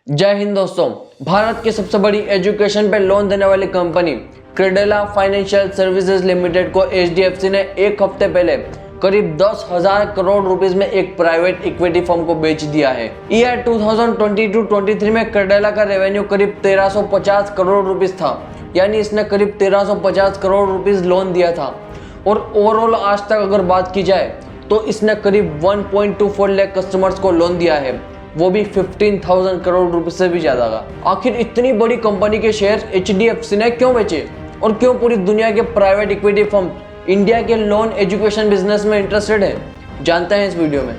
जय हिंद दोस्तों। भारत की सबसे बड़ी एजुकेशन पे लोन देने वाली कंपनी क्रेडेला फाइनेंशियल सर्विसेज लिमिटेड को एचडीएफसी ने एक हफ्ते पहले करीब 10,000 करोड़ रुपीस में एक प्राइवेट इक्विटी फर्म को बेच दिया है। ईयर 2022-23 में क्रेडेला का रेवेन्यू करीब 1350 करोड़ रुपीस था, यानी इसने करीब 1350 करोड़ रुपीस लोन दिया था। और ओवरऑल आज तक अगर बात की जाए तो इसने करीब 1.24 लाख कस्टमर्स को लोन दिया है, वो भी 15,000 करोड़ रुपए से भी ज्यादा का। आखिर इतनी बड़ी कंपनी के शेयर एचडीएफसी ने क्यों बेचे और क्यों पूरी दुनिया के प्राइवेट इक्विटी फर्म इंडिया के लोन एजुकेशन बिजनेस में इंटरेस्टेड है, जानते हैं इस वीडियो में।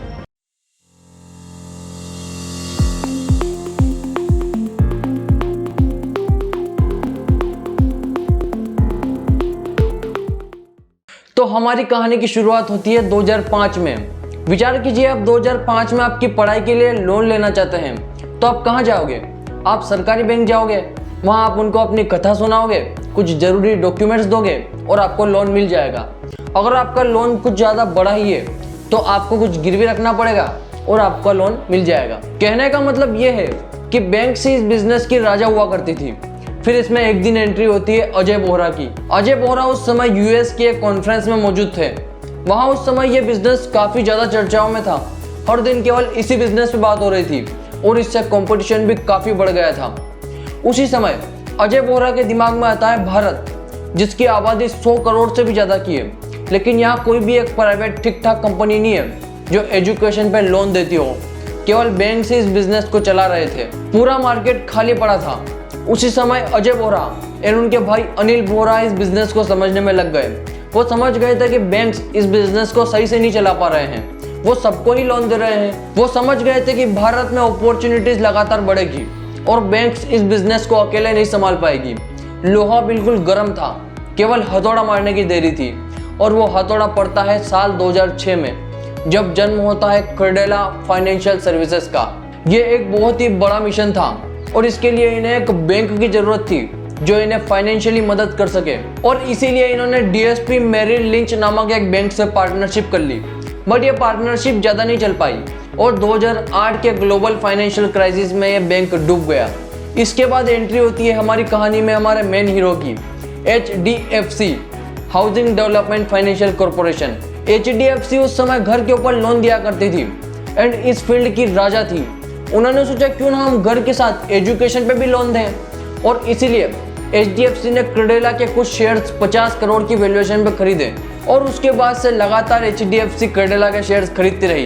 तो हमारी कहानी की शुरुआत होती है 2005 में। विचार कीजिए, आप 2005 में आपकी पढ़ाई के लिए लोन लेना चाहते हैं तो आप कहाँ जाओगे? आप सरकारी बैंक जाओगे, वहाँ आप उनको अपनी कथा सुनाओगे, कुछ जरूरी डॉक्यूमेंट्स दोगे और आपको लोन मिल जाएगा। अगर आपका लोन कुछ ज़्यादा बड़ा ही है तो आपको कुछ गिरवी रखना पड़ेगा और आपका लोन मिल जाएगा। कहने का मतलब ये है कि बैंक से इस बिजनेस की राजा हुआ करती थी। फिर इसमें एक दिन एंट्री होती है अजय बोहरा की। अजय बोहरा उस समय यूएस की एक कॉन्फ्रेंस में मौजूद थे। वहाँ उस समय ये बिजनेस काफ़ी ज़्यादा चर्चाओं में था। हर दिन केवल इसी बिजनेस पे बात हो रही थी और इससे कंपटीशन भी काफ़ी बढ़ गया था। उसी समय अजय बोहरा के दिमाग में आता है भारत, जिसकी आबादी 100 करोड़ से भी ज़्यादा की है, लेकिन यहाँ कोई भी एक प्राइवेट ठीक ठाक कंपनी नहीं है जो एजुकेशन पे लोन देती हो। केवल बैंक से इस बिजनेस को चला रहे थे। पूरा मार्केट खाली पड़ा था। उसी समय अजय बोहरा और उनके भाई अनिल बोहरा इस बिजनेस को समझने में लग गए। वो समझ गए थे कि बैंक्स इस बिजनेस को सही से नहीं चला पा रहे हैं, वो सबको ही लोन दे रहे हैं। वो समझ गए थे कि भारत में अपॉर्चुनिटीज लगातार बढ़ेगी और बैंक्स इस बिजनेस को अकेले नहीं संभाल पाएगी। लोहा बिल्कुल गर्म था, केवल हथौड़ा मारने की देरी थी। और वो हथौड़ा पड़ता है साल 2006 में, जब जन्म होता है क्रेडेला फाइनेंशियल सर्विसेज का। ये एक बहुत ही बड़ा मिशन था और इसके लिए इन्हें एक बैंक की जरूरत थी जो इन्हें फाइनेंशियली मदद कर सके। और इसीलिए इन्होंने डीएसपी मेरिल लिंच नामक एक बैंक से पार्टनरशिप कर ली। बट ये पार्टनरशिप ज़्यादा नहीं चल पाई और 2008 के ग्लोबल फाइनेंशियल क्राइसिस में ये बैंक डूब गया। इसके बाद एंट्री होती है हमारी कहानी में हमारे मेन हीरो की, HDFC housing development financial corporation. HDFC उस समय घर के ऊपर लोन दिया करती थी एंड इस फील्ड की राजा थी। उन्होंने सोचा क्यों ना हम घर के साथ एजुकेशन पे भी लोन दें, और इसीलिए एचडीएफसी ने क्रेडेला के कुछ शेयर्स 50 करोड़ की वैल्यूएशन पे खरीदे और उसके बाद से लगातार एचडीएफसी क्रेडेला के शेयर्स खरीदती रही।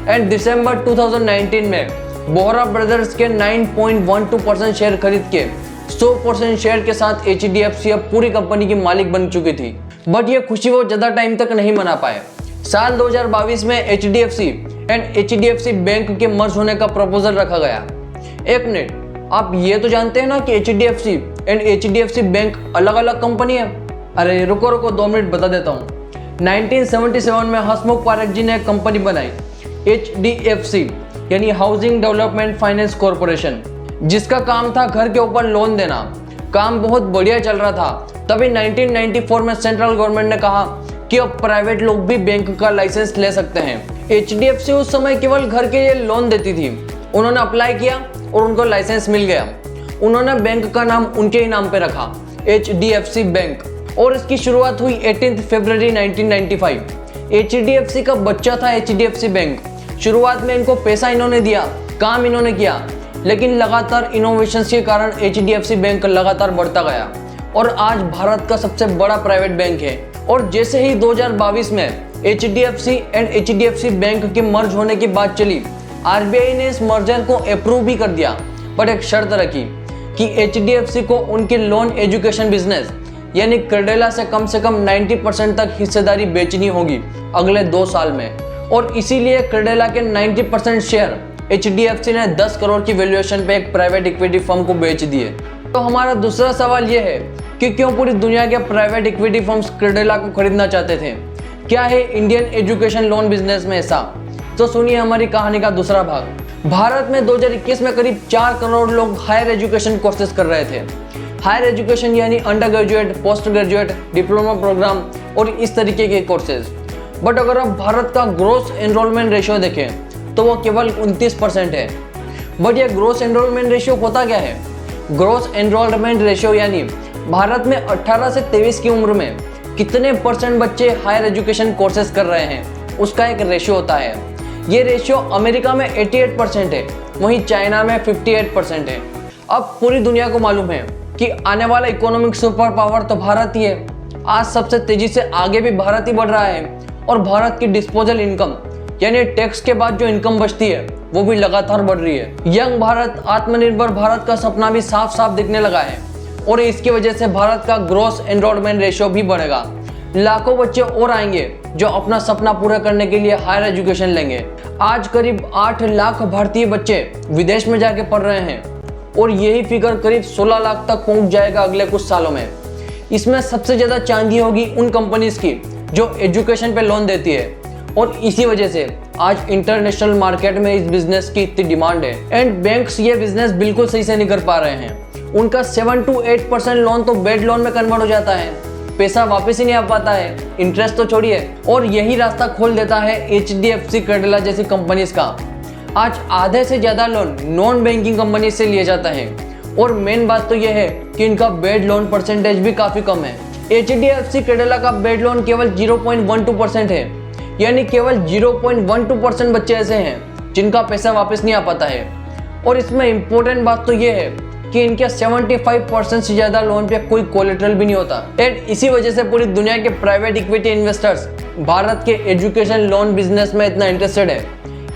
एंड दिसंबर 2019 में बोहरा ब्रदर्स के 9.12% शेयर खरीद के 100% शेयर के साथ एचडीएफसी अब पूरी कंपनी की मालिक बन चुकी थी। बट ये खुशी वो ज़्यादा टाइम तक नहीं मना पाए। साल 2022 में एचडीएफसी एंड एचडीएफसी बैंक के मर्ज होने का प्रपोजल रखा गया। एक मिनट, आप ये तो जानते हैं ना कि एचडीएफसी एंड एचडीएफसी बैंक अलग अलग कंपनी है? अरे रुको 2 मिनट बता देता हूँ। 1977 में हसमुख पारेख जी ने एक कंपनी बनाई, एचडीएफसी यानी हाउसिंग डेवलपमेंट फाइनेंस कॉर्पोरेशन, जिसका काम था घर के ऊपर लोन देना। काम बहुत बढ़िया चल रहा था। तभी 1994 में सेंट्रल गवर्नमेंट ने कहा कि अब प्राइवेट लोग भी बैंक का लाइसेंस ले सकते हैं। एचडीएफसी उस समय केवल घर के लिए लोन देती थी। उन्होंने अप्लाई किया और उनको लाइसेंस मिल गया। उन्होंने बैंक का नाम उनके ही नाम पे रखा, एचडीएफसी बैंक, और इसकी शुरुआत हुई 18 फरवरी 1995। एचडीएफसी का बच्चा था एचडीएफसी बैंक। शुरुआत में इनको पैसा इन्होंने दिया, काम इन्होंने किया, लेकिन लगातार इनोवेशंस के कारण एचडीएफसी बैंक लगातार बढ़ता गया और आज भारत का सबसे बड़ा प्राइवेट बैंक है। और जैसे ही 2022 में एचडीएफसी एंड एचडीएफसी बैंक के मर्ज होने की बात चली, आरबीआई ने इस मर्जर को अप्रूव भी कर दिया, बट एक शर्त रखी कि एचडीएफसी को उनके लोन एजुकेशन बिजनेस यानी क्रेडेला से कम 90% तक हिस्सेदारी बेचनी होगी अगले 2 साल में। और इसीलिए क्रेडेला के 90% शेयर एचडीएफसी ने 10 करोड़ की वैल्यूएशन पे एक प्राइवेट इक्विटी फर्म को बेच दिए। तो हमारा दूसरा सवाल यह है कि क्यों पूरी दुनिया के प्राइवेट इक्विटी फर्म्स क्रेडेला को खरीदना चाहते थे? क्या है इंडियन एजुकेशन लोन बिजनेस में ऐसा? तो सुनिए हमारी कहानी का दूसरा भाग। भारत में 2021 में करीब 4 करोड़ लोग हायर एजुकेशन कोर्सेज कर रहे थे। हायर एजुकेशन यानी under graduate, post graduate, diploma programme और इस तरीके के कोर्सेज। बट अगर आप भारत का ग्रोस एनरोलमेंट रेशियो देखें तो वो केवल 29% है। बट ये ग्रोस एनरोलमेंट रेशियो होता क्या है? ग्रोस एनरोलमेंट रेशियो यानी भारत में 18 से 23 की उम्र में कितने परसेंट बच्चे हायर एजुकेशन कोर्सेज कर रहे हैं, उसका एक रेशियो होता है। ये रेशियो अमेरिका में 88% है, वहीं चाइना में 58% है। अब पूरी दुनिया को मालूम है कि आने वाला इकोनॉमिक सुपर पावर तो भारत ही है। आज सबसे तेजी से आगे भी भारत ही बढ़ रहा है और भारत की डिस्पोजल इनकम यानी टैक्स के बाद जो इनकम बचती है वो भी लगातार बढ़ रही है। यंग भारत, आत्मनिर्भर भारत का सपना भी साफ साफ दिखने लगा है और इसकी वजह से भारत का ग्रोस एनरोलमेंट रेशियो भी बढ़ेगा। लाखों बच्चे और आएंगे जो अपना सपना पूरा करने के लिए हायर एजुकेशन लेंगे। आज करीब 8 लाख भारतीय बच्चे विदेश में जाके पढ़ रहे हैं और यही फिगर करीब 16 लाख तक पहुंच जाएगा अगले कुछ सालों में। इसमें सबसे ज़्यादा चांदी होगी उन कंपनीज की जो एजुकेशन पे लोन देती है और इसी वजह से आज इंटरनेशनल मार्केट में इस बिजनेस की इतनी डिमांड है। एंड बैंक्स ये बिजनेस बिल्कुल सही से नहीं कर पा रहे हैं। उनका 7 to 8% लोन तो बेड लोन में कन्वर्ट हो जाता है, पैसा वापस ही नहीं आ पाता है, इंटरेस्ट तो छोड़िए। और यही रास्ता खोल देता है HDFC कैडिला जैसी कंपनीज का। आज आधे से ज़्यादा लोन नॉन बैंकिंग कंपनी से लिए जाता है और मेन बात तो यह है कि इनका बेड लोन परसेंटेज भी काफ़ी कम है। HDFC कैडिला का बेड लोन केवल 0.12% है, यानी केवल 0.12% बच्चे ऐसे हैं जिनका पैसा वापस नहीं आ पाता है। और इसमें इम्पोर्टेंट बात तो यह है कि इनके 75% से ज़्यादा लोन पे कोई कोलेटरल भी नहीं होता। एंड इसी वजह से पूरी दुनिया के प्राइवेट इक्विटी इन्वेस्टर्स भारत के एजुकेशन लोन बिजनेस में इतना इंटरेस्टेड है।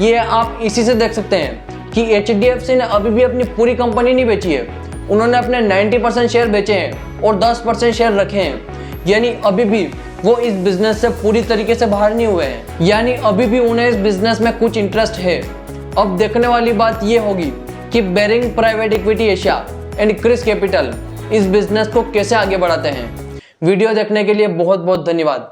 ये आप इसी से देख सकते हैं कि HDFC ने अभी भी अपनी पूरी कंपनी नहीं बेची है। उन्होंने अपने 90% शेयर बेचे हैं और 10% शेयर रखे हैं, यानी अभी भी वो इस बिजनेस से पूरी तरीके से बाहर नहीं हुए हैं, यानी अभी भी उन्हें इस बिजनेस में कुछ इंटरेस्ट है। अब देखने वाली बात ये होगी कि Baring private equity Asia and Chrys Capital इस बिजनेस को कैसे आगे बढ़ाते हैं। वीडियो देखने के लिए बहुत बहुत धन्यवाद।